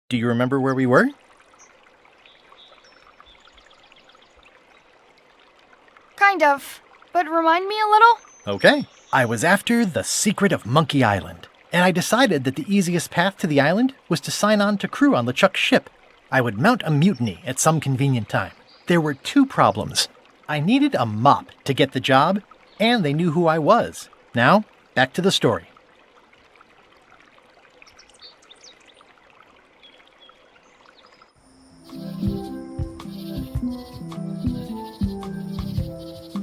Do you remember where we were? Kind of. But remind me a little? Okay. I was after the secret of Monkey Island, and I decided that the easiest path to the island was to sign on to crew on LeChuck's ship. I would mount a mutiny at some convenient time. There were two problems. I needed a mop to get the job, and they knew who I was. Now, back to the story.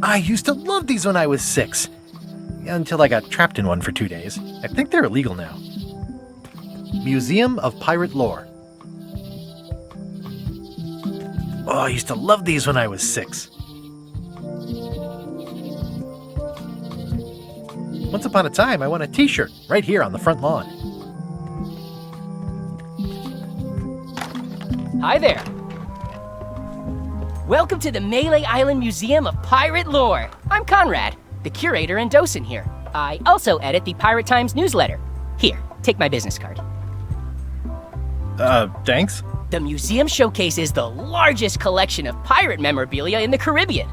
I used to love these when I was 6. Until I got trapped in one for 2 days. I think they're illegal now. Museum of Pirate Lore. Oh, I used to love these when I was 6. Once upon a time, I won a t-shirt right here on the front lawn. Hi there. Welcome to the Melee Island Museum of Pirate Lore. I'm Conrad, the curator and docent here. I also edit the Pirate Times newsletter. Here, take my business card. Thanks? The museum showcases the largest collection of pirate memorabilia in the Caribbean.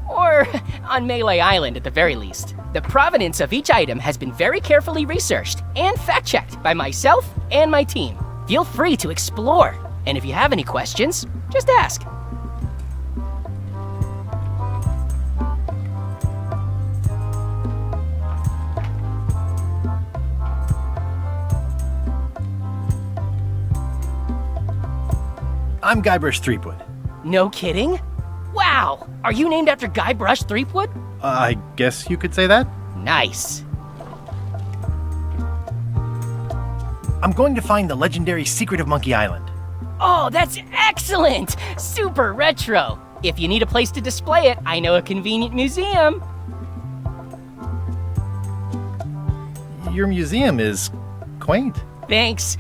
Or on Melee Island at the very least. The provenance of each item has been very carefully researched and fact-checked by myself and my team. Feel free to explore, and if you have any questions, just ask. I'm Guybrush Threepwood. No kidding? Wow! Are you named after Guybrush Threepwood? I guess you could say that? Nice. I'm going to find the legendary secret of Monkey Island. Oh, that's excellent! Super retro! If you need a place to display it, I know a convenient museum. Your museum is quaint. Thanks.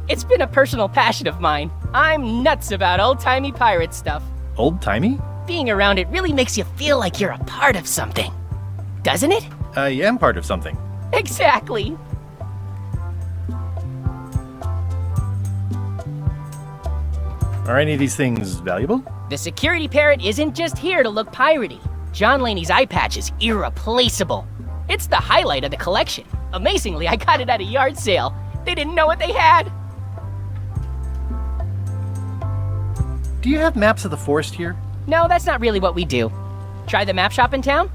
It's been a personal passion of mine. I'm nuts about old-timey pirate stuff. Old-timey? Being around it really makes you feel like you're a part of something. Doesn't it? I am part of something. Exactly. Are any of these things valuable? The security parrot isn't just here to look piratey. John Laney's eye patch is irreplaceable. It's the highlight of the collection. Amazingly, I got it at a yard sale. They didn't know what they had. Do you have maps of the forest here? No, that's not really what we do. Try the map shop in town?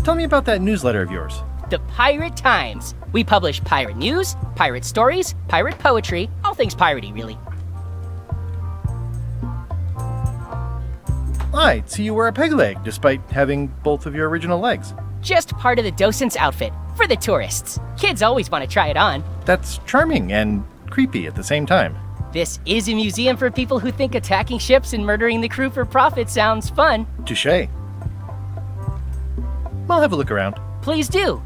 Tell me about that newsletter of yours. The Pirate Times. We publish pirate news, pirate stories, pirate poetry, all things piratey, really. I see you wear a peg leg, despite having both of your original legs. Just part of the docent's outfit, for the tourists. Kids always want to try it on. That's charming and creepy at the same time. This is a museum for people who think attacking ships and murdering the crew for profit sounds fun. Touché. I'll have a look around. Please do.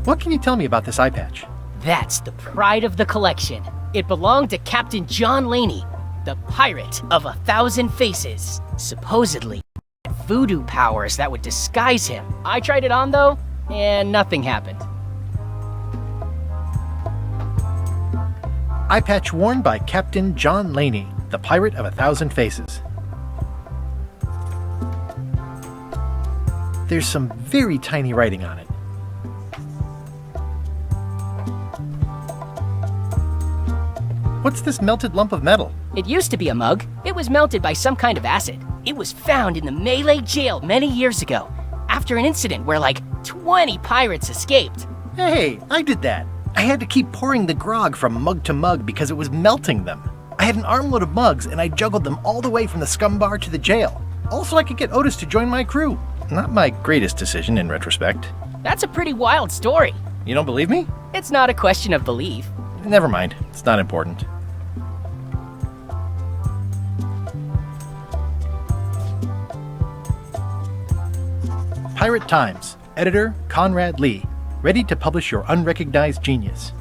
What can you tell me about this eye patch? That's the pride of the collection. It belonged to Captain John Laney, the pirate of 1,000 faces. Supposedly, voodoo powers that would disguise him. I tried it on though, and nothing happened. Eye patch worn by Captain John Laney, the pirate of 1,000 faces. There's some very tiny writing on it. What's this melted lump of metal? It used to be a mug. It was melted by some kind of acid. It was found in the Melee jail many years ago, after an incident where like 20 pirates escaped. Hey, I did that. I had to keep pouring the grog from mug to mug because it was melting them. I had an armload of mugs and I juggled them all the way from the scum bar to the jail. Also, I could get Otis to join my crew. Not my greatest decision in retrospect. That's a pretty wild story. You don't believe me? It's not a question of belief. Never mind. It's not important. Pirate Times, editor Conrad Lee, ready to publish your unrecognized genius.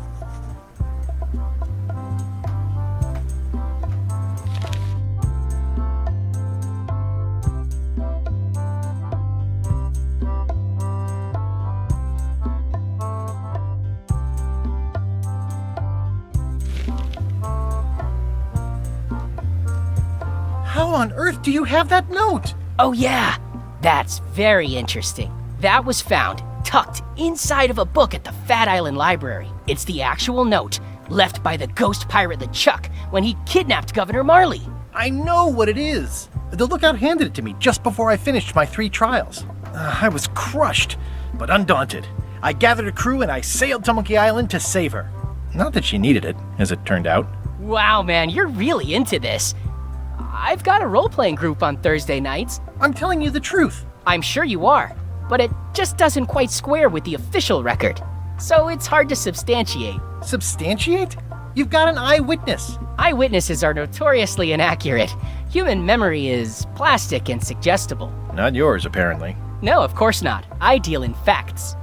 How on earth do you have that note? Oh, yeah. That's very interesting. That was found tucked inside of a book at the Fat Island Library. It's the actual note left by the ghost pirate LeChuck when he kidnapped Governor Marley. I know what it is. The lookout handed it to me just before I finished my 3 trials. I was crushed, but undaunted. I gathered a crew and I sailed to Monkey Island to save her. Not that she needed it, as it turned out. Wow, man, you're really into this. I've got a role-playing group on Thursday nights. I'm telling you the truth. I'm sure you are, but it just doesn't quite square with the official record. So it's hard to substantiate. Substantiate? You've got an eyewitness. Eyewitnesses are notoriously inaccurate. Human memory is plastic and suggestible. Not yours, apparently. No, of course not. I deal in facts.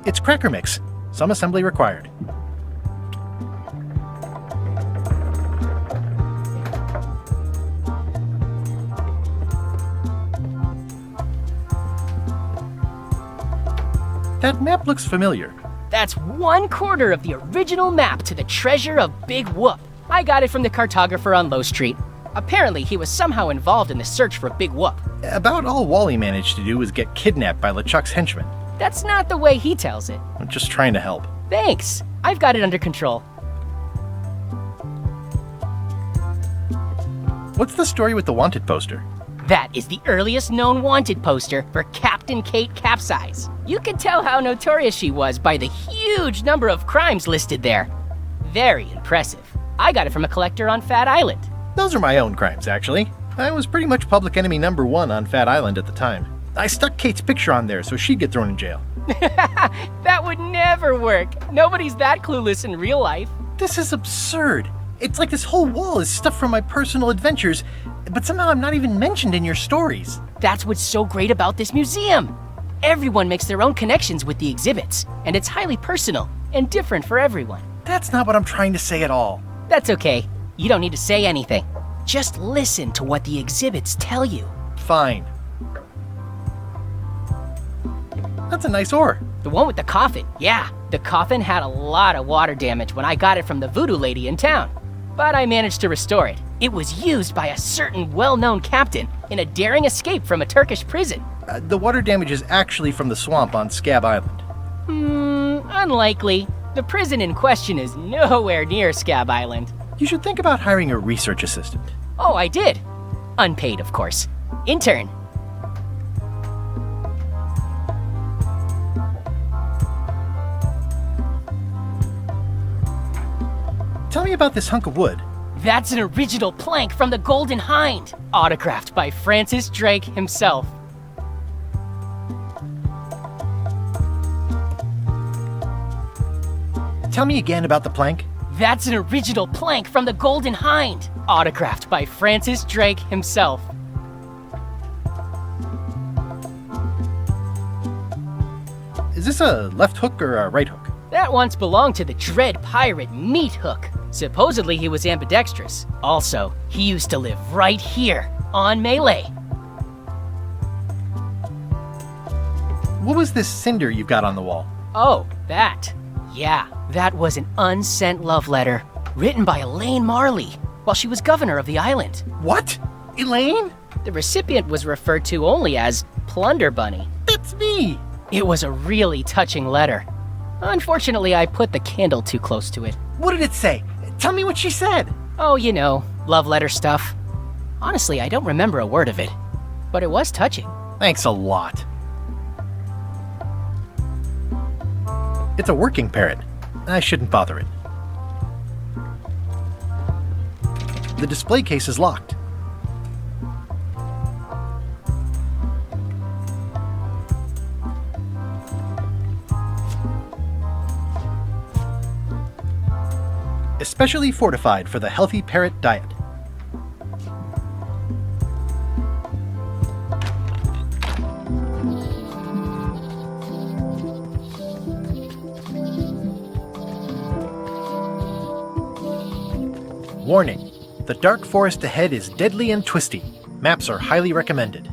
It's Cracker Mix. Some assembly required. That map looks familiar. That's 1/4 of the original map to the treasure of Big Whoop. I got it from the cartographer on Low Street. Apparently, he was somehow involved in the search for Big Whoop. About all Wally managed to do was get kidnapped by LeChuck's henchmen. That's not the way he tells it. I'm just trying to help. Thanks. I've got it under control. What's the story with the wanted poster? That is the earliest known wanted poster for Captain Kate Capsize. You can tell how notorious she was by the huge number of crimes listed there. Very impressive. I got it from a collector on Fat Island. Those are my own crimes, actually. I was pretty much public enemy number 1 on Fat Island at the time. I stuck Kate's picture on there so she'd get thrown in jail. That would never work. Nobody's that clueless in real life. This is absurd. It's like this whole wall is stuff from my personal adventures, but somehow I'm not even mentioned in your stories. That's what's so great about this museum. Everyone makes their own connections with the exhibits, and it's highly personal and different for everyone. That's not what I'm trying to say at all. That's okay. You don't need to say anything. Just listen to what the exhibits tell you. Fine. That's a nice ore. The one with the coffin, yeah. The coffin had a lot of water damage when I got it from the voodoo lady in town. But I managed to restore it. It was used by a certain well-known captain in a daring escape from a Turkish prison. The water damage is actually from the swamp on Scab Island. Unlikely. The prison in question is nowhere near Scab Island. You should think about hiring a research assistant. Oh, I did. Unpaid, of course. Intern. Tell me about this hunk of wood. That's an original plank from the Golden Hind, autographed by Francis Drake himself. Tell me again about the plank. That's an original plank from the Golden Hind, autographed by Francis Drake himself. Is this a left hook or a right hook? That once belonged to the Dread Pirate Meat Hook. Supposedly he was ambidextrous. Also, he used to live right here, on Melee. What was this cinder you've got on the wall? Oh, that. Yeah, that was an unsent love letter, written by Elaine Marley, while she was governor of the island. What? Elaine? The recipient was referred to only as Plunder Bunny. That's me! It was a really touching letter. Unfortunately, I put the candle too close to it. What did it say? Tell me what she said. Oh, you know, love letter stuff. Honestly, I don't remember a word of it, but it was touching. Thanks a lot. It's a working parrot. I shouldn't bother it. The display case is locked. Especially fortified for the healthy parrot diet. Warning: the dark forest ahead is deadly and twisty. Maps are highly recommended.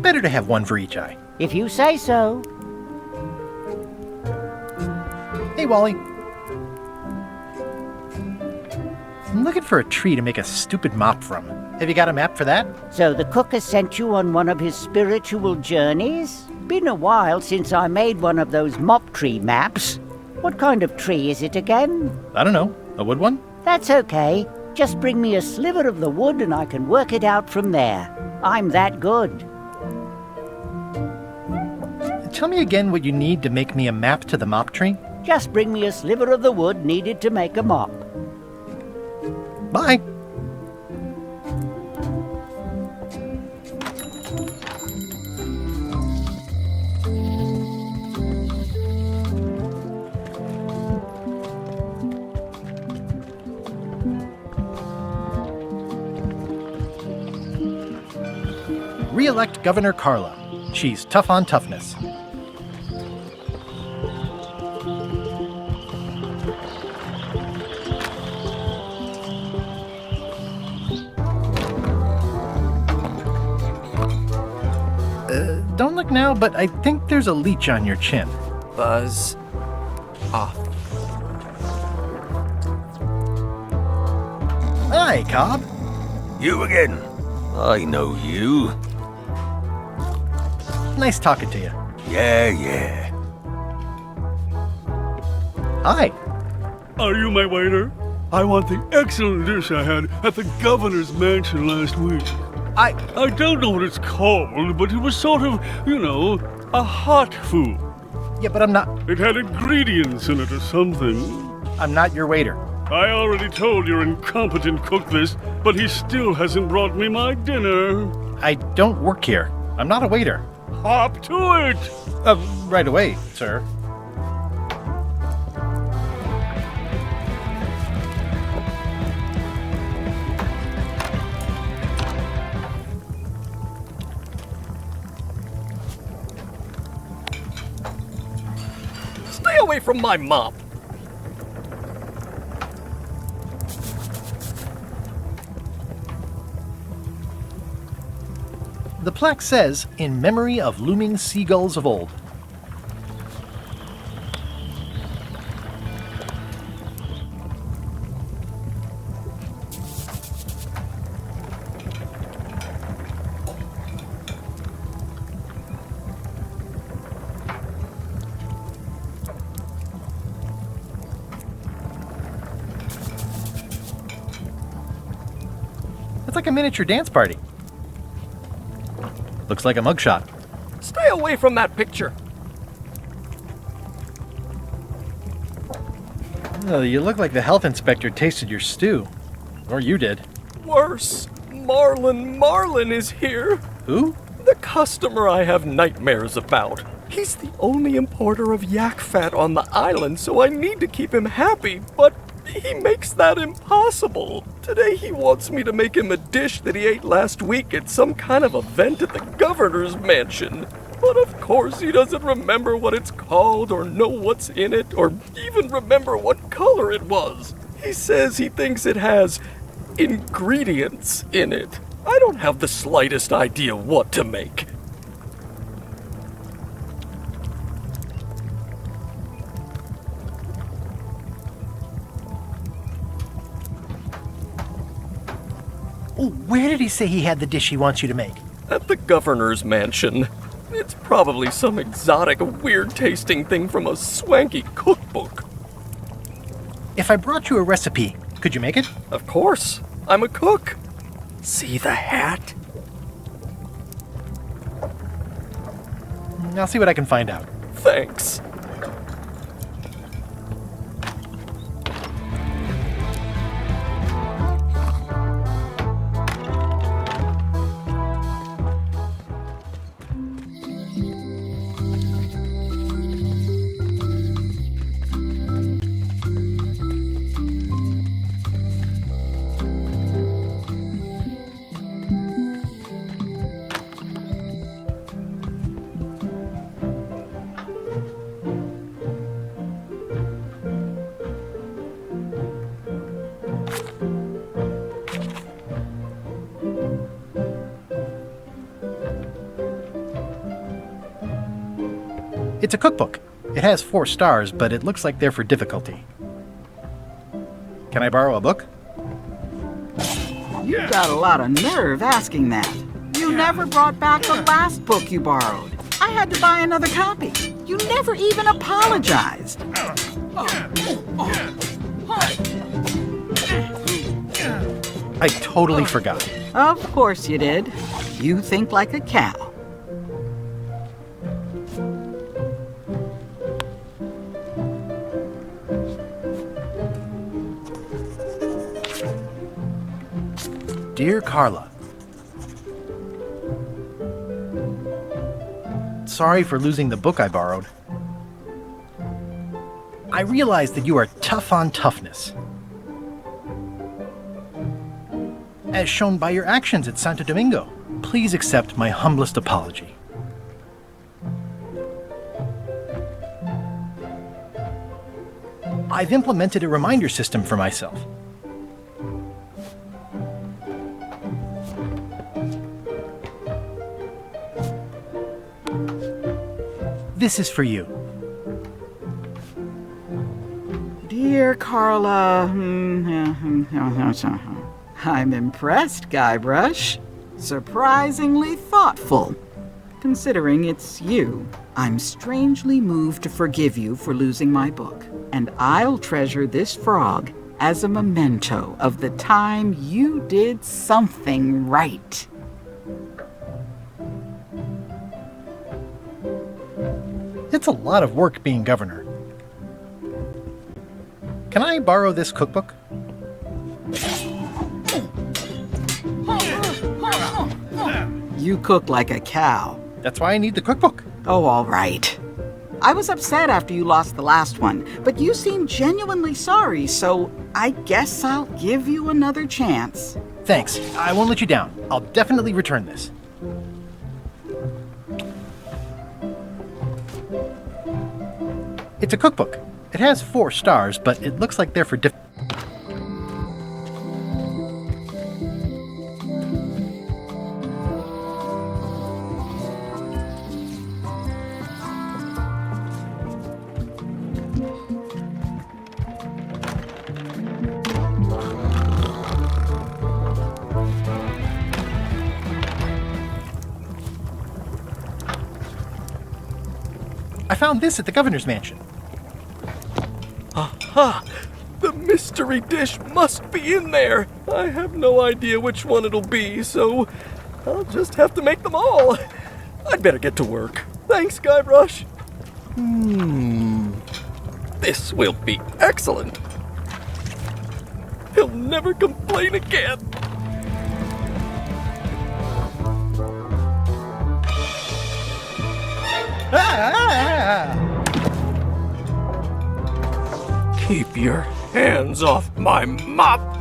better to have one for each eye. If you say so. Hey, Wally. I'm looking for a tree to make a stupid mop from. Have you got a map for that? So the cook has sent you on one of his spiritual journeys? Been a while since I made one of those mop tree maps. What kind of tree is it again? I don't know. A wood one? That's okay. Just bring me a sliver of the wood and I can work it out from there. I'm that good. Tell me again what you need to make me a map to the mop tree. Just bring me a sliver of the wood needed to make a mop. Bye. Re-elect Governor Carla. She's tough on toughness. Don't look now, but I think there's a leech on your chin. Buzz off. Hi, Cobb. You again? I know you. Nice talking to you. Yeah. Hi. Are you my waiter? I want the excellent dish I had at the governor's mansion last week. I don't know what it's called, but it was sort of, a hot food. Yeah, but I'm not. It had ingredients in it or something. I'm not your waiter. I already told your incompetent cook this, but he still hasn't brought me my dinner. I don't work here. I'm not a waiter. Hop to it! Right away, sir. Stay away from my mop. The plaque says, "In memory of looming seagulls of old." It's like a miniature dance party. Looks like a mugshot. Stay away from that picture. Oh, you look like the health inspector tasted your stew. Or you did. Worse, Marlin is here. Who? The customer I have nightmares about. He's the only importer of yak fat on the island, so I need to keep him happy, but he makes that impossible. Today he wants me to make him a dish that he ate last week at some kind of event at the governor's mansion. But of course he doesn't remember what it's called or know what's in it or even remember what color it was. He says he thinks it has ingredients in it. I don't have the slightest idea what to make. Oh, where did he say he had the dish he wants you to make? At the governor's mansion. It's probably some exotic, weird-tasting thing from a swanky cookbook. If I brought you a recipe, could you make it? Of course. I'm a cook. See the hat? I'll see what I can find out. Thanks. It's a cookbook. It has 4 stars, but it looks like they're for difficulty. Can I borrow a book? You've got a lot of nerve asking that. You never brought back the last book you borrowed. I had to buy another copy. You never even apologized. I totally forgot. Of course you did. You think like a cow. Dear Carla, sorry for losing the book I borrowed. I realize that you are tough on toughness, as shown by your actions at Santo Domingo. Please accept my humblest apology. I've implemented a reminder system for myself. This is for you. Dear Carla, I'm impressed, Guybrush. Surprisingly thoughtful. Considering it's you, I'm strangely moved to forgive you for losing my book, and I'll treasure this frog as a memento of the time you did something right. It's a lot of work being governor. Can I borrow this cookbook? You cook like a cow. That's why I need the cookbook. Oh, all right. I was upset after you lost the last one, but you seemed genuinely sorry, so I guess I'll give you another chance. Thanks. I won't let you down. I'll definitely return this. It's a cookbook. It has 4 stars, but it looks like they're for I found this at the governor's mansion. Aha! The mystery dish must be in there! I have no idea which one it'll be, so I'll just have to make them all. I'd better get to work. Thanks, Guybrush. This will be excellent. He'll never complain again. Keep your hands off my mop!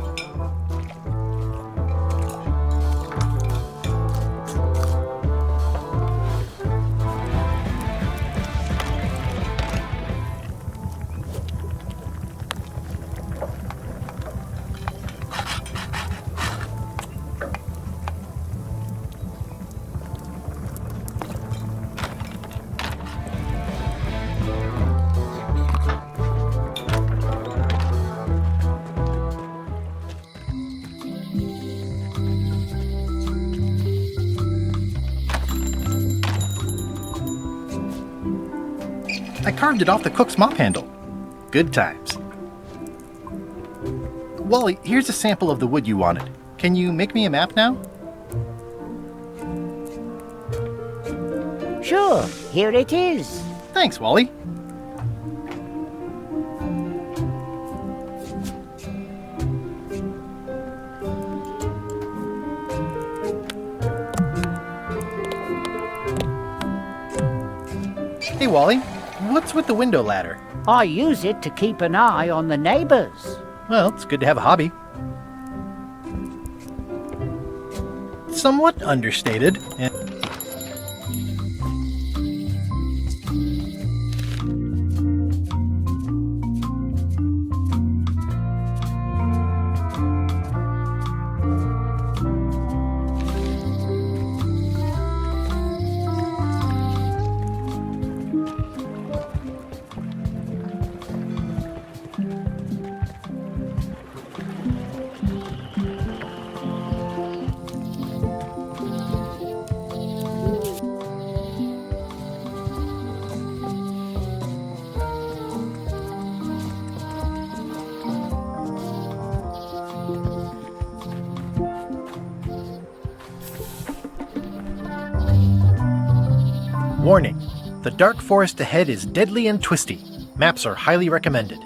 I carved it off the cook's mop handle. Good times. Wally, here's a sample of the wood you wanted. Can you make me a map now? Sure, here it is. Thanks, Wally. Hey, Wally, what's with the window ladder? I use it to keep an eye on the neighbors. Well, it's good to have a hobby. Somewhat understated. Warning, the dark forest ahead is deadly and twisty. Maps are highly recommended.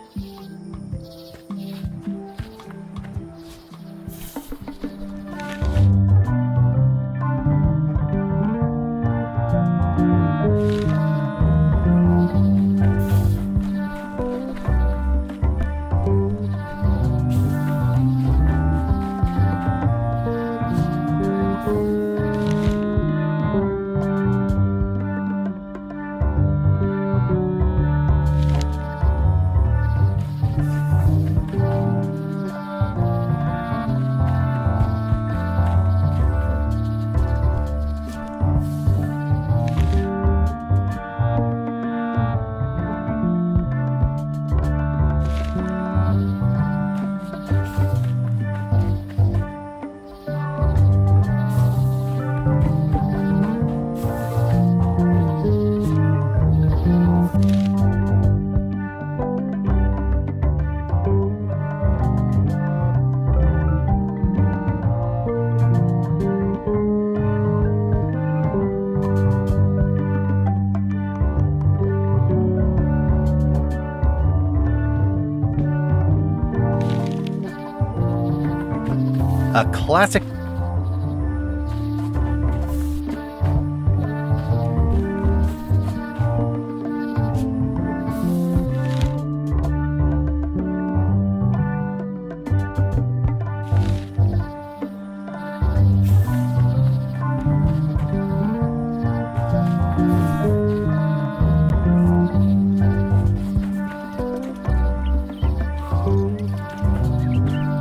A classic.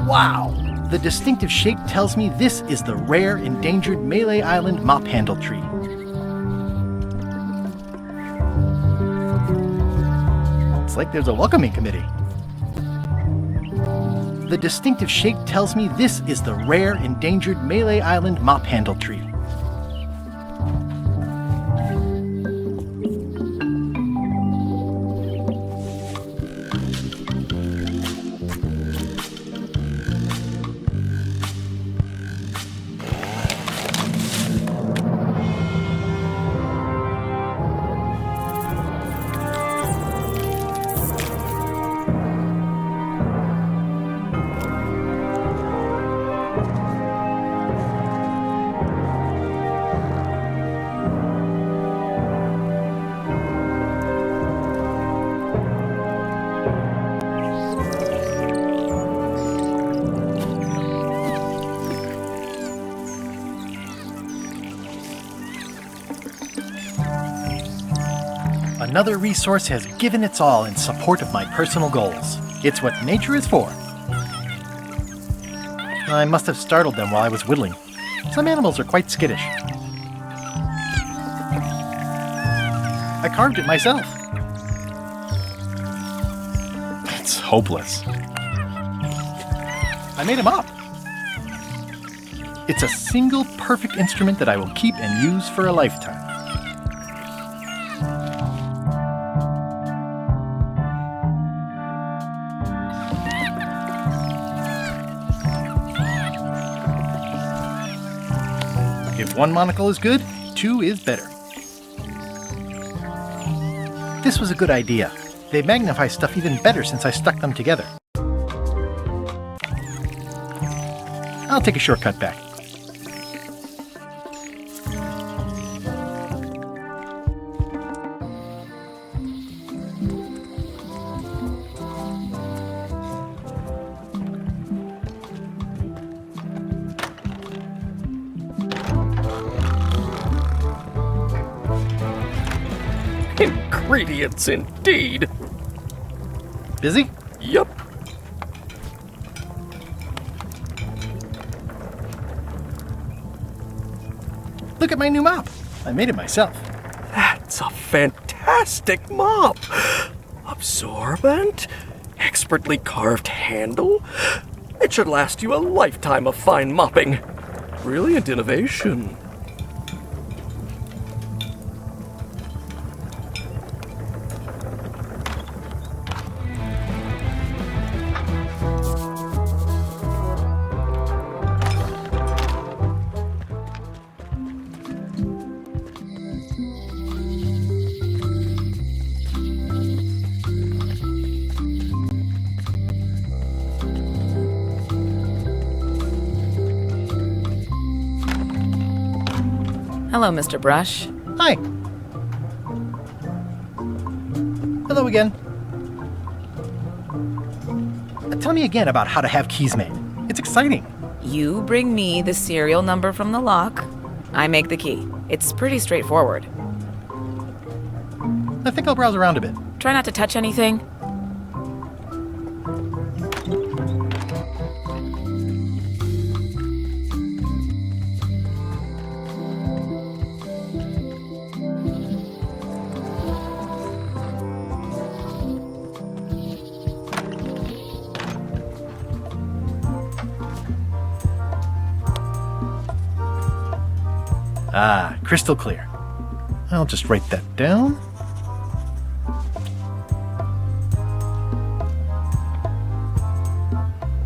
Wow! The distinctive shape tells me this is the rare, endangered Malay Island mop handle tree. It's like there's a welcoming committee. The distinctive shape tells me this is the rare, endangered Malay Island mop handle tree. Another resource has given its all in support of my personal goals. It's what nature is for. I must have startled them while I was whittling. Some animals are quite skittish. I carved it myself. It's hopeless. I made him up. It's a single perfect instrument that I will keep and use for a lifetime. If one monocle is good, two is better. This was a good idea. They magnify stuff even better since I stuck them together. I'll take a shortcut back. Ingredients indeed. Busy? Yup. Look at my new mop. I made it myself. That's a fantastic mop. Absorbent, expertly carved handle. It should last you a lifetime of fine mopping. Brilliant innovation. Hello, Mr. Brush. Hi. Hello again. Tell me again about how to have keys made. It's exciting. You bring me the serial number from the lock. I make the key. It's pretty straightforward. I think I'll browse around a bit. Try not to touch anything. Ah, crystal clear. I'll just write that down.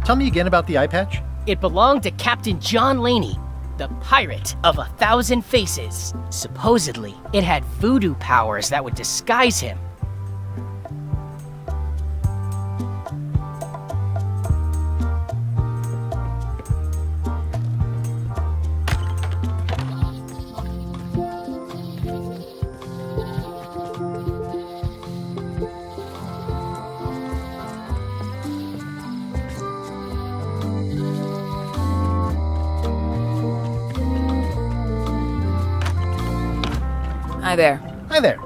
Tell me again about the eye patch. It belonged to Captain John Laney, the pirate of 1,000 faces. Supposedly, it had voodoo powers that would disguise him. Hi there. Hi there.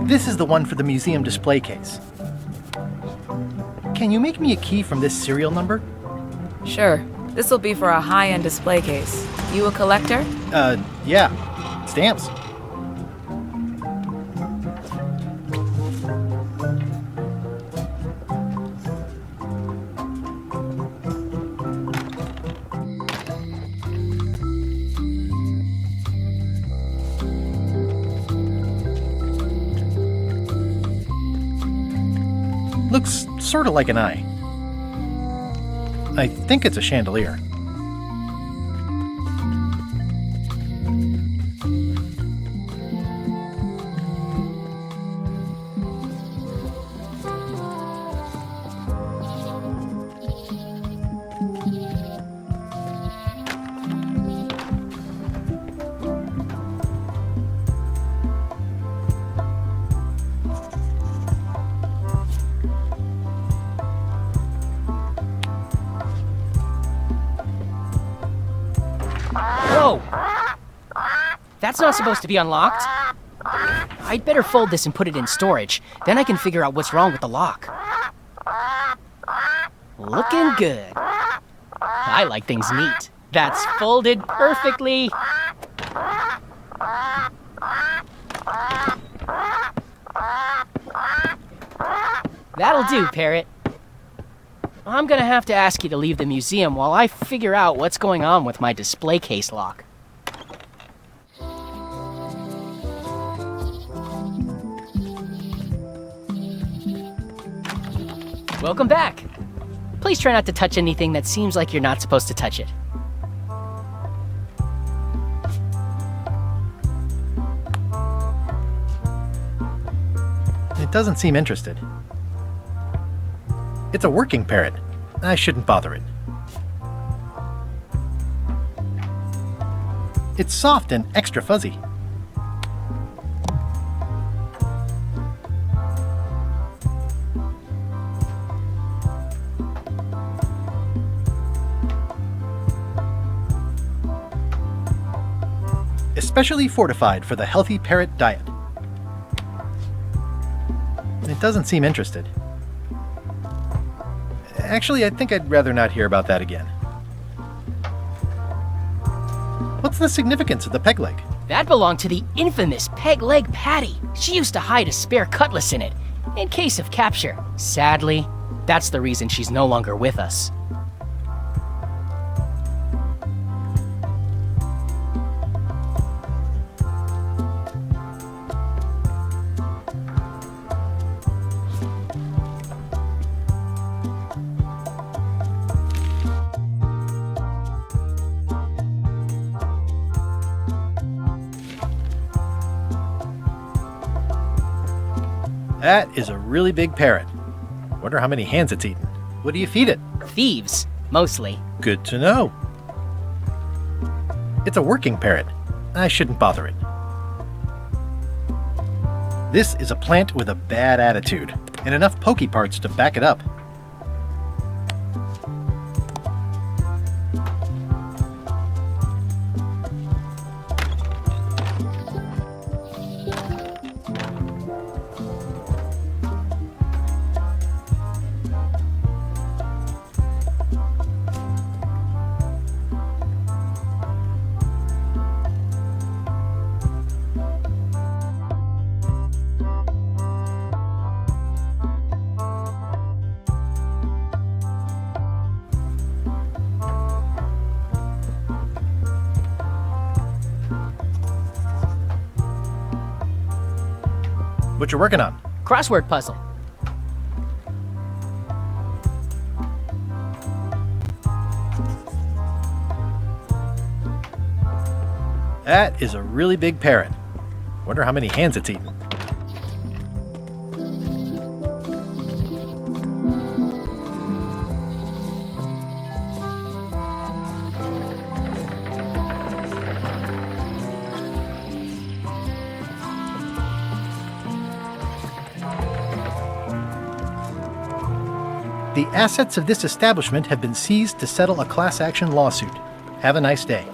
This is the one for the museum display case. Can you make me a key from this serial number? Sure. This'll be for a high-end display case. You a collector? Yeah. Stamps. Looks sort of like an eye. I think it's a chandelier. Whoa! That's not supposed to be unlocked. I'd better fold this and put it in storage. Then I can figure out what's wrong with the lock. Looking good. I like things neat. That's folded perfectly. That'll do, Parrot. I'm gonna have to ask you to leave the museum while I figure out what's going on with my display case lock. Welcome back. Please try not to touch anything that seems like you're not supposed to touch it. It doesn't seem interested. It's a working parrot. I shouldn't bother it. It's soft and extra fuzzy. Especially fortified for the healthy parrot diet. It doesn't seem interested. Actually, I think I'd rather not hear about that again. What's the significance of the peg leg? That belonged to the infamous Peg Leg Patty. She used to hide a spare cutlass in it, in case of capture. Sadly, that's the reason she's no longer with us. That is a really big parrot. Wonder how many hands it's eaten. What do you feed it? Thieves, mostly. Good to know. It's a working parrot. I shouldn't bother it. This is a plant with a bad attitude, and enough pokey parts to back it up. What you working on? Crossword puzzle. That is a really big parrot. Wonder how many hands it's eaten. The assets of this establishment have been seized to settle a class action lawsuit. Have a nice day.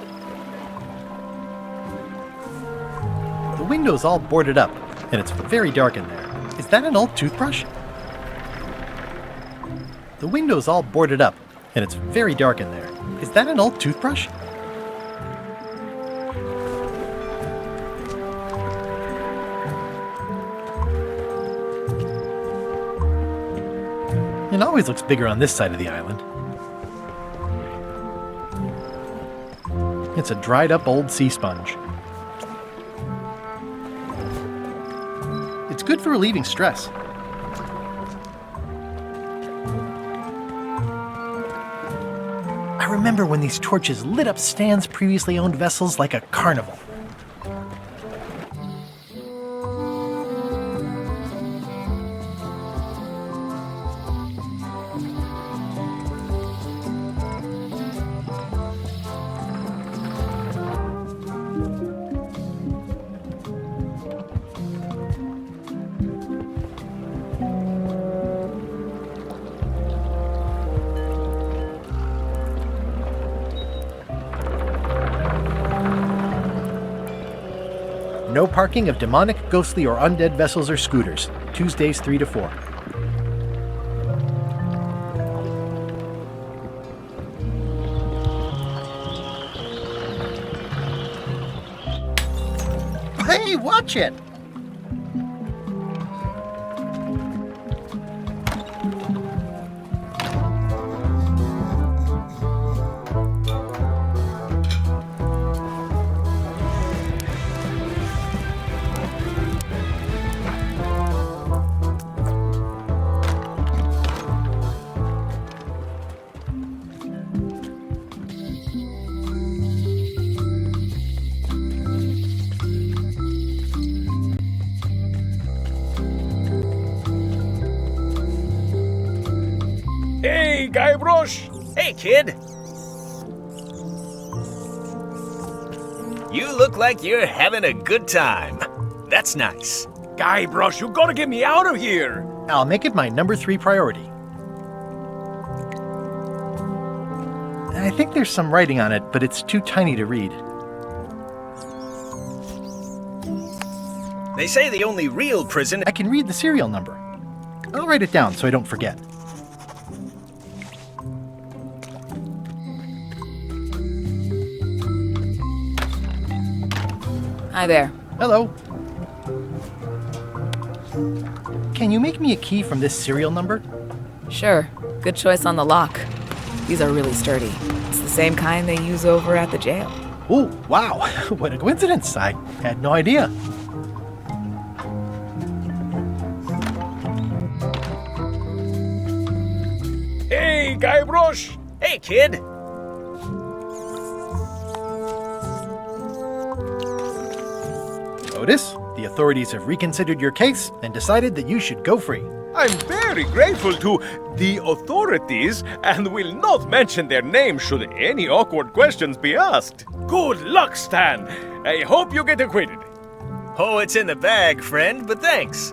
The window's all boarded up, and it's very dark in there. Is that an old toothbrush? The window's all boarded up, and it's very dark in there. Is that an old toothbrush? It always looks bigger on this side of the island. It's a dried up old sea sponge. It's good for relieving stress. I remember when these torches lit up Stan's previously owned vessels like a carnival. No parking of demonic, ghostly, or undead vessels or scooters. Tuesdays 3 to 4. Hey, watch it! Hey, Guybrush! Hey, kid! You look like you're having a good time. That's nice. Guybrush, you gotta get me out of here! I'll make it my number 3 priority. I think there's some writing on it, but it's too tiny to read. They say the only real prison... I can read the serial number. I'll write it down so I don't forget. Hi there. Hello. Can you make me a key from this serial number? Sure. Good choice on the lock. These are really sturdy. It's the same kind they use over at the jail. Oh, wow. What a coincidence. I had no idea. Hey, Guybrush! Hey, kid! Otis, the authorities have reconsidered your case and decided that you should go free. I'm very grateful to the authorities and will not mention their name should any awkward questions be asked. Good luck, Stan. I hope you get acquitted. Oh, it's in the bag, friend, but thanks.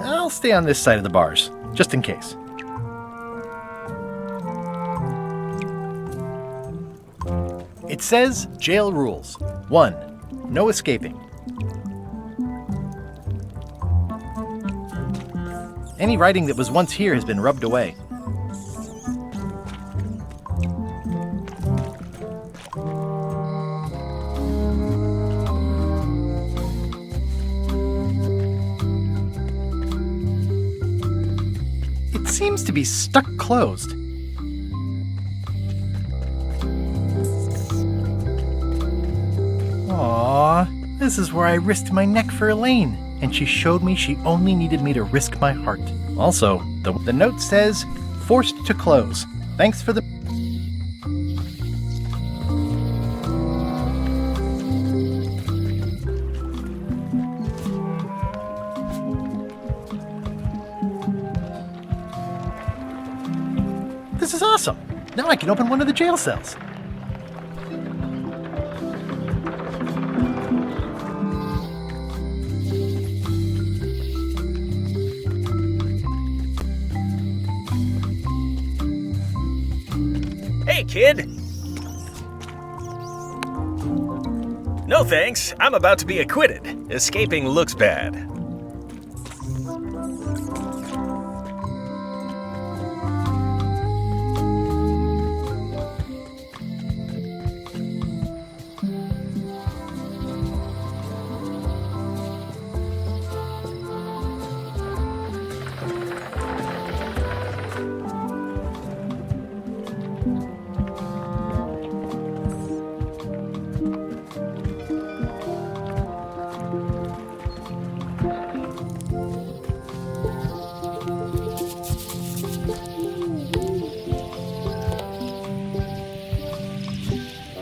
I'll stay on this side of the bars, just in case. It says jail rules. 1. No escaping. Any writing that was once here has been rubbed away. It seems to be stuck closed. Aww, this is where I risked my neck for Elaine, and she showed me she only needed me to risk my heart. Also, the note says, forced to close. Thanks for the... This is awesome! Now I can open one of the jail cells. Hey, kid. No thanks. I'm about to be acquitted. Escaping looks bad.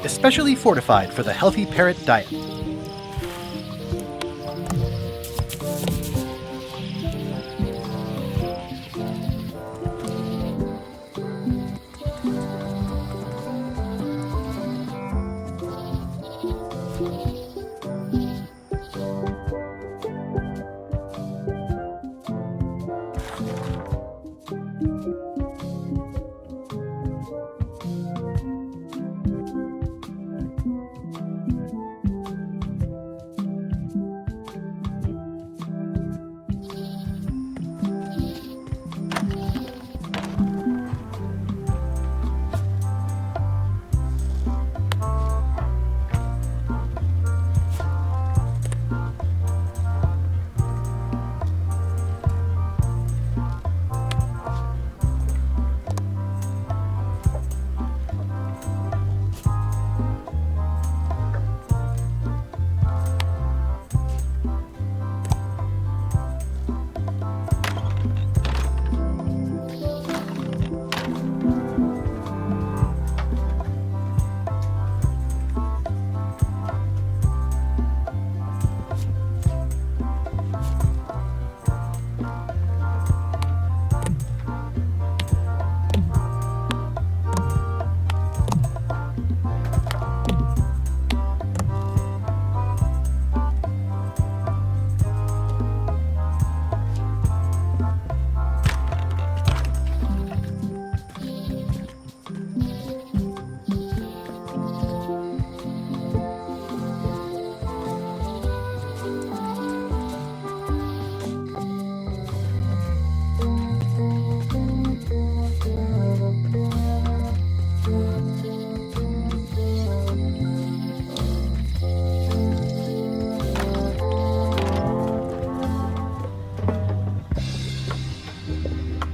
Especially fortified for the healthy parrot diet.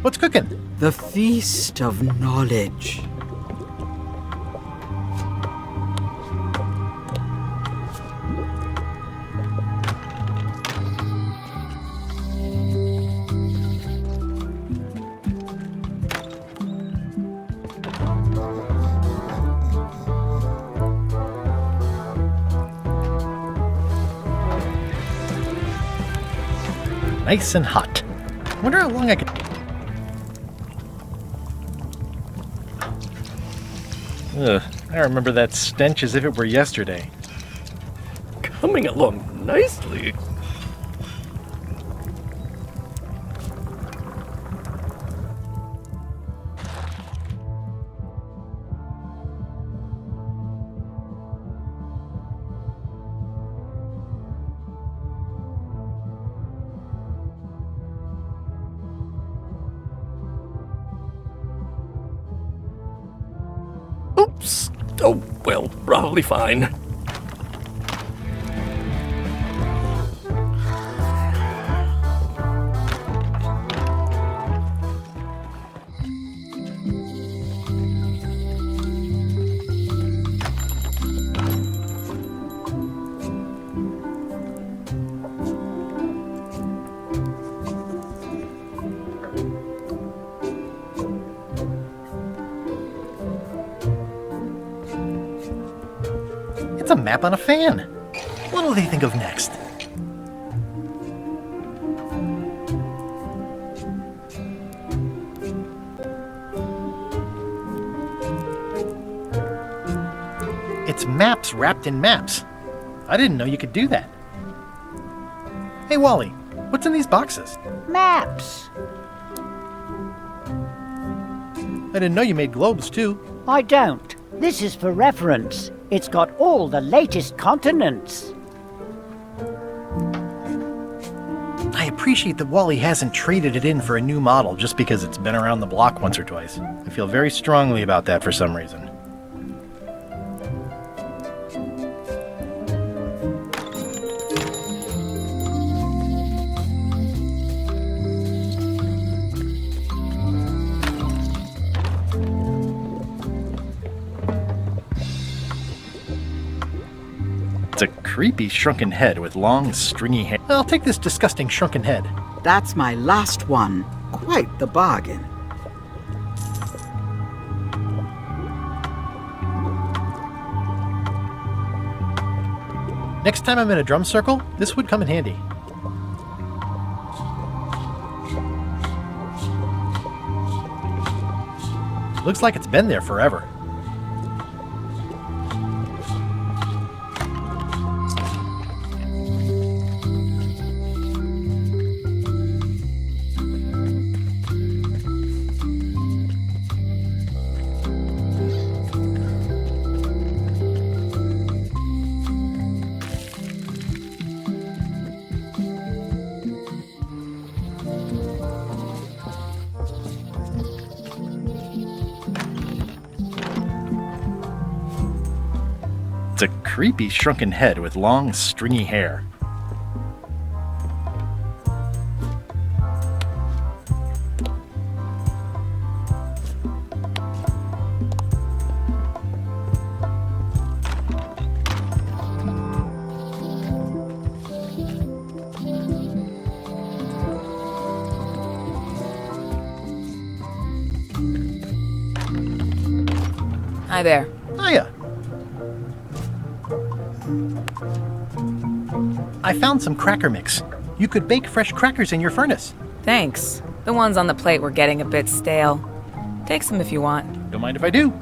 What's cooking? The Feast of Knowledge. nice and hot. Wonder how long I can... Ugh, I remember that stench as if it were yesterday. Coming along nicely. Oops. Oh, well, probably fine. It's a map on a fan. What'll they think of next? It's maps wrapped in maps. I didn't know you could do that. Hey, Wally, what's in these boxes? Maps. I didn't know you made globes, too. I don't. This is for reference. It's got all the latest continents. I appreciate that Wally hasn't traded it in for a new model just because it's been around the block once or twice. I feel very strongly about that for some reason. It's a creepy shrunken head with long, stringy hair. I'll take this disgusting shrunken head. That's my last one. Quite the bargain. Next time I'm in a drum circle, this would come in handy. Looks like it's been there forever. It's a creepy shrunken head with long, stringy hair. Hi there. Hiya. I found some cracker mix. You could bake fresh crackers in your furnace. Thanks. The ones on the plate were getting a bit stale. Take some if you want. Don't mind if I do.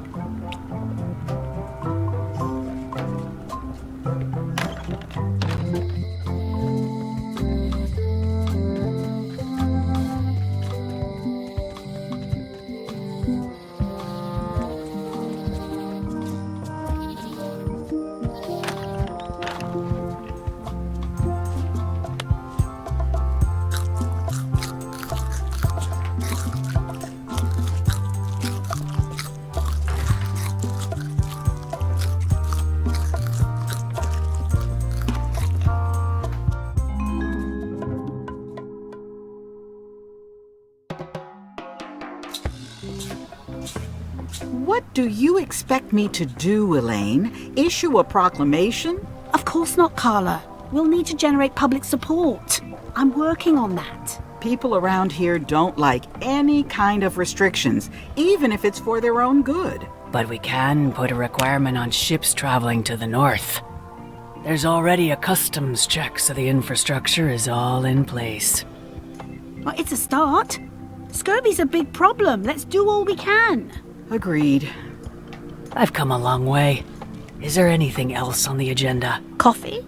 What do you expect me to do, Elaine? Issue a proclamation? Of course not, Carla. We'll need to generate public support. I'm working on that. People around here don't like any kind of restrictions, even if it's for their own good. But we can put a requirement on ships traveling to the north. There's already a customs check, so the infrastructure is all in place. Well, it's a start. Scurvy's a big problem. Let's do all we can. Agreed. I've come a long way. Is there anything else on the agenda? Coffee?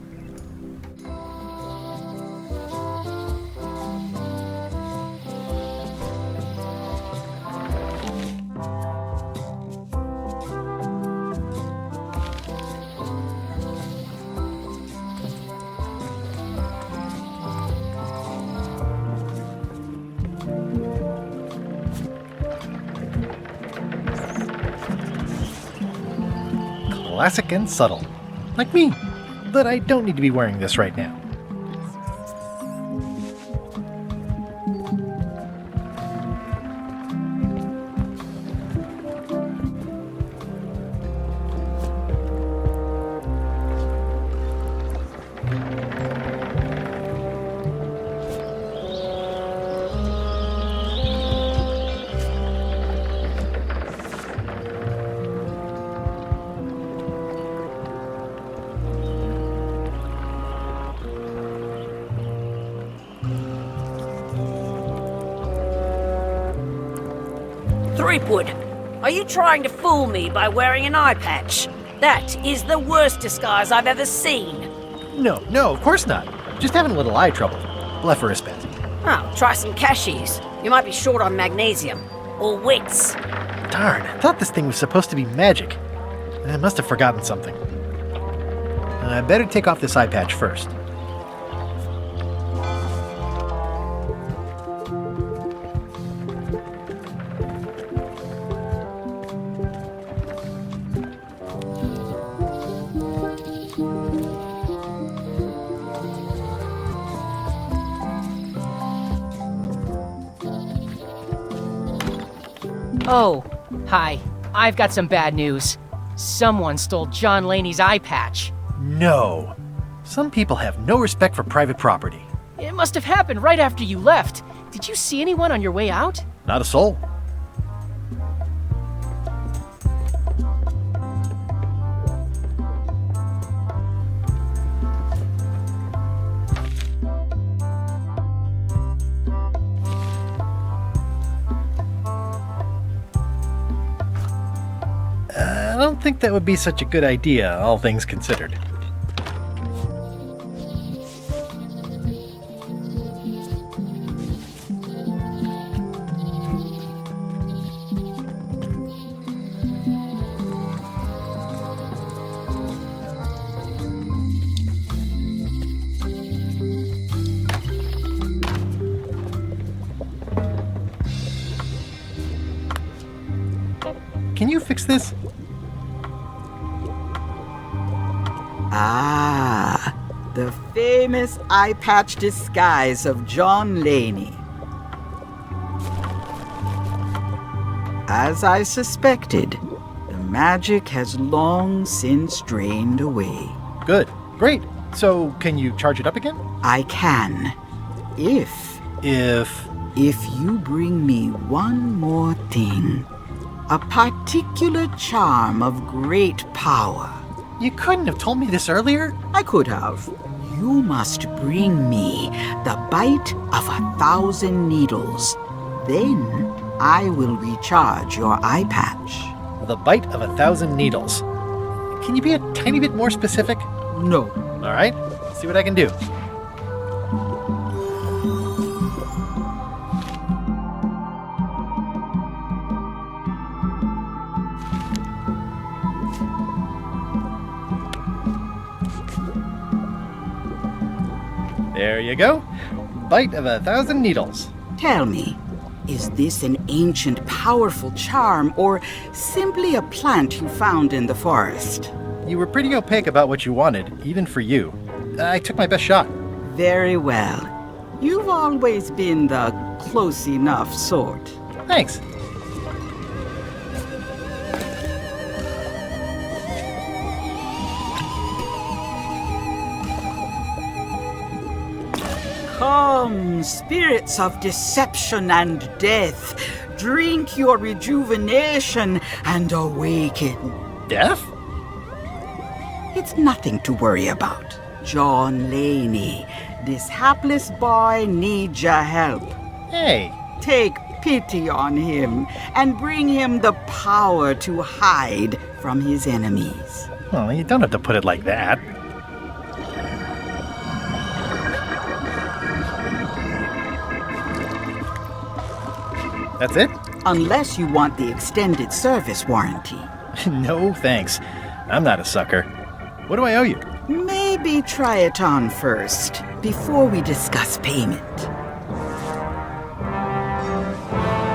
Classic and subtle. Like me. But I don't need to be wearing this right now. Threepwood, are you trying to fool me by wearing an eye patch? That is the worst disguise I've ever seen. No, of course not. Just having a little eye trouble. Blepharospasm. Oh, try some cashews. You might be short on magnesium. Or wits. Darn, I thought this thing was supposed to be magic. I must have forgotten something. I better take off this eye patch first. Oh, hi. I've got some bad news. Someone stole John Laney's eye patch. No. Some people have no respect for private property. It must have happened right after you left. Did you see anyone on your way out? Not a soul. I don't think that would be such a good idea, all things considered. Can you fix this? Ah, the famous eye patch disguise of John Laney. As I suspected, the magic has long since drained away. Good. Great. So, can you charge it up again? I can. If you bring me one more thing. A particular charm of great power. You couldn't have told me this earlier? I could have. You must bring me the bite of 1,000 needles. Then I will recharge your eye patch. The bite of 1,000 needles. Can you be a tiny bit more specific? No. All right. Let's see what I can do. There you go. Bite of 1,000 needles. Tell me, is this an ancient, powerful charm, or simply a plant you found in the forest? You were pretty opaque about what you wanted, even for you. I took my best shot. Very well. You've always been the close enough sort. Thanks. Come, spirits of deception and death, drink your rejuvenation and awaken. Death? It's nothing to worry about. John Laney, this hapless boy needs your help. Hey. Take pity on him and bring him the power to hide from his enemies. Well, you don't have to put it like that. That's it? Unless you want the extended service warranty. No, thanks. I'm not a sucker. What do I owe you? Maybe try it on first, before we discuss payment.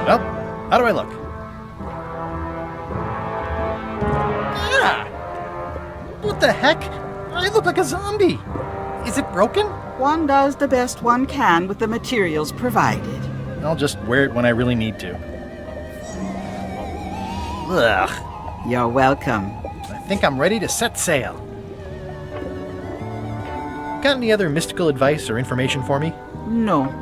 Well, how do I look? Ah! What the heck? I look like a zombie. Is it broken? One does the best one can with the materials provided. I'll just wear it when I really need to. Ugh. You're welcome. I think I'm ready to set sail. Got any other mystical advice or information for me? No.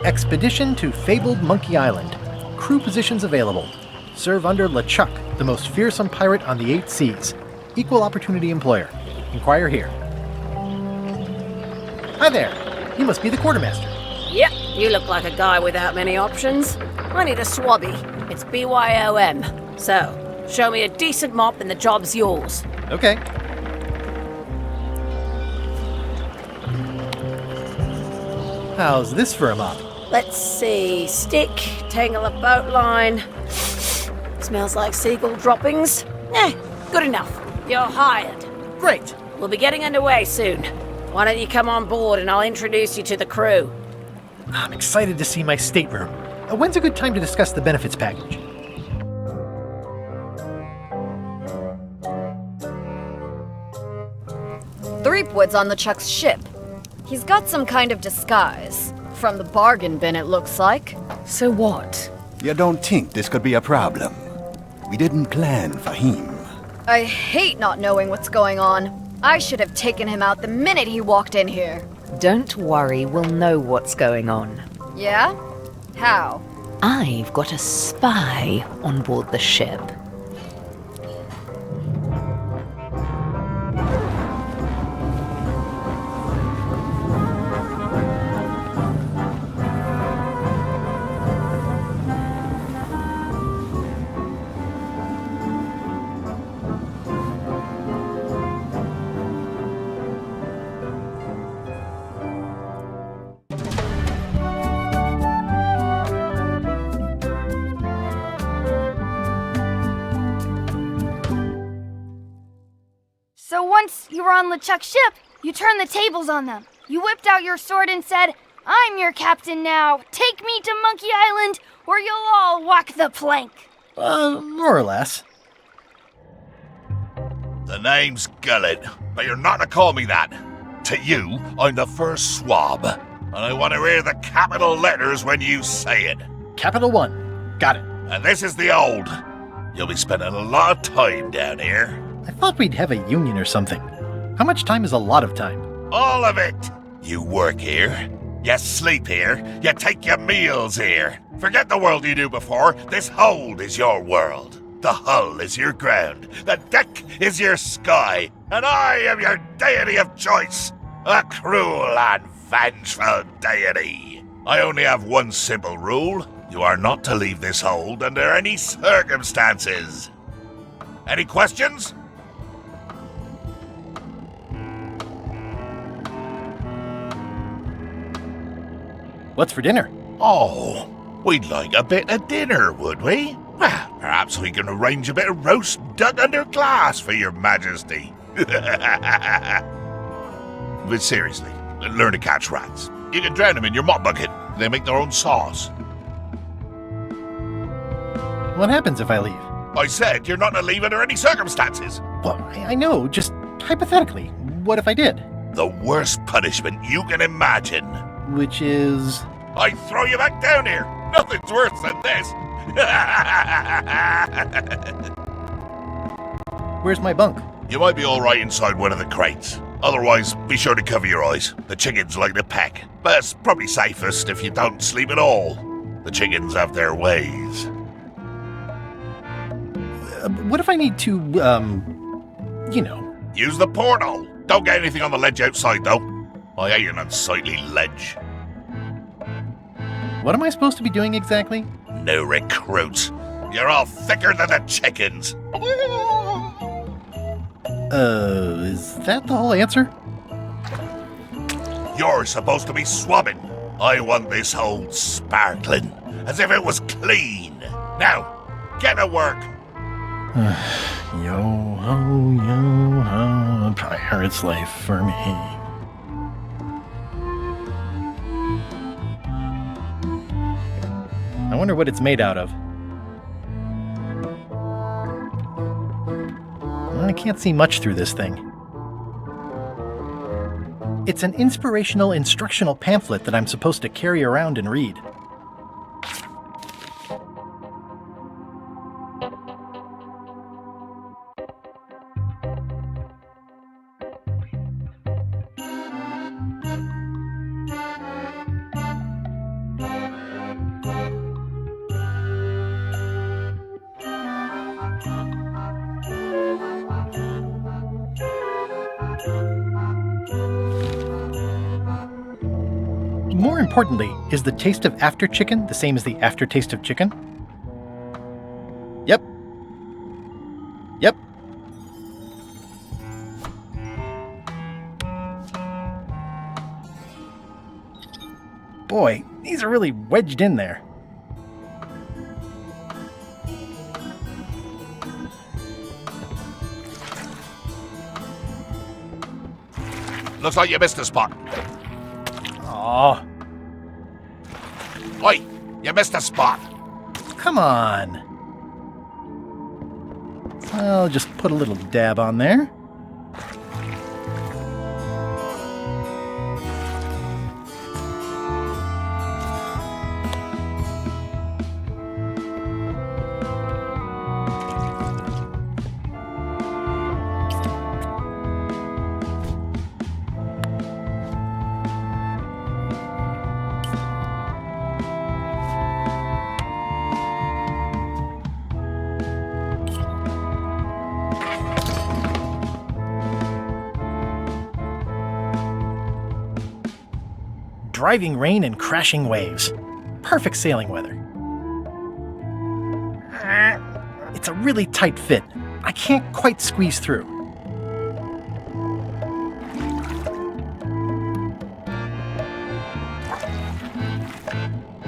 Expedition to fabled Monkey Island. Crew positions available. Serve under LeChuck, the most fearsome pirate on the 8 seas. Equal opportunity employer. Inquire here. Hi there. You must be the quartermaster. Yep, you look like a guy without many options. I need a swabby. It's BYOM. So, show me a decent mop and the job's yours. Okay. How's this for a mop? Let's see. Stick, tangle a boat line. Smells like seagull droppings. Good enough. You're hired. Great. We'll be getting underway soon. Why don't you come on board and I'll introduce you to the crew. I'm excited to see my stateroom. When's a good time to discuss the benefits package? Threepwood's on LeChuck's ship. He's got some kind of disguise. From the bargain bin, it looks like. So what? You don't think this could be a problem? We didn't plan for him. I hate not knowing what's going on. I should have taken him out the minute he walked in here. Don't worry, we'll know what's going on. Yeah? How? I've got a spy on board the ship. So once you were on LeChuck's ship, you turned the tables on them. You whipped out your sword and said, "I'm your captain now. Take me to Monkey Island, or you'll all walk the plank." More or less. The name's Gullet, but you're not to call me that. To you, I'm the first swab, and I want to hear the capital letters when you say it. Capital 1. Got it. And this is the old. You'll be spending a lot of time down here. I thought we'd have a union or something. How much time is a lot of time? All of it. You work here. You sleep here. You take your meals here. Forget the world you knew before. This hold is your world. The hull is your ground. The deck is your sky. And I am your deity of choice. A cruel and vengeful deity. I only have one simple rule. You are not to leave this hold under any circumstances. Any questions? What's for dinner? Oh, we'd like a bit of dinner, would we? Well, perhaps we can arrange a bit of roast duck under glass for your majesty. But seriously, learn to catch rats. You can drown them in your mop bucket. They make their own sauce. What happens if I leave? I said you're not to leave under any circumstances. Well, I know, just hypothetically. What if I did? The worst punishment you can imagine. Which is? I throw you back down here. Nothing's worse than this. Where's my bunk? You might be alright inside one of the crates. Otherwise, be sure to cover your eyes. The chickens like to peck. But it's probably safest if you don't sleep at all. The chickens have their ways. What if I need to, you know... Use the portal. Don't get anything on the ledge outside, though. I hate an unsightly ledge. What am I supposed to be doing exactly? New recruits. You're all thicker than the chickens. Is that the whole answer? You're supposed to be swabbing. I want this hole sparkling, as if it was clean. Now, get to work. Yo-ho, pirate's life for me. I wonder what it's made out of. I can't see much through this thing. It's an inspirational instructional pamphlet that I'm supposed to carry around and read. More importantly, is the taste of after chicken the same as the aftertaste of chicken? Yep. Yep. Boy, these are really wedged in there. Looks like you missed a spot. Aw. Oi, you missed a spot. Come on. I'll just put a little dab on there. Driving rain and crashing waves. Perfect sailing weather. It's a really tight fit. I can't quite squeeze through.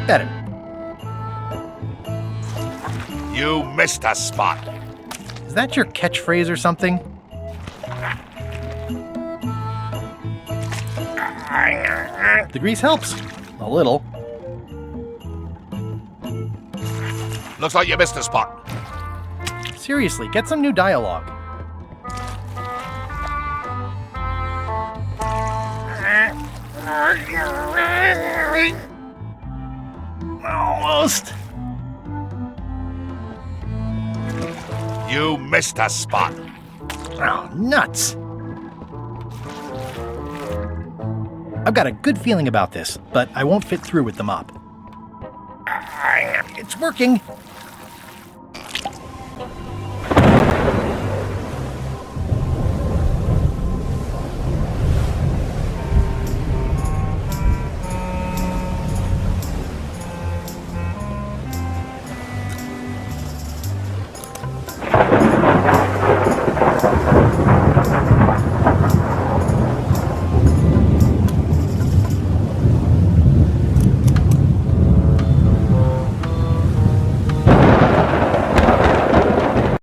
Better. You missed a spot. Is that your catchphrase or something? The grease helps. A little. Looks like you missed a spot. Seriously, get some new dialogue. Almost. You missed a spot. Oh, nuts. I've got a good feeling about this, but I won't fit through with the mop. It's working.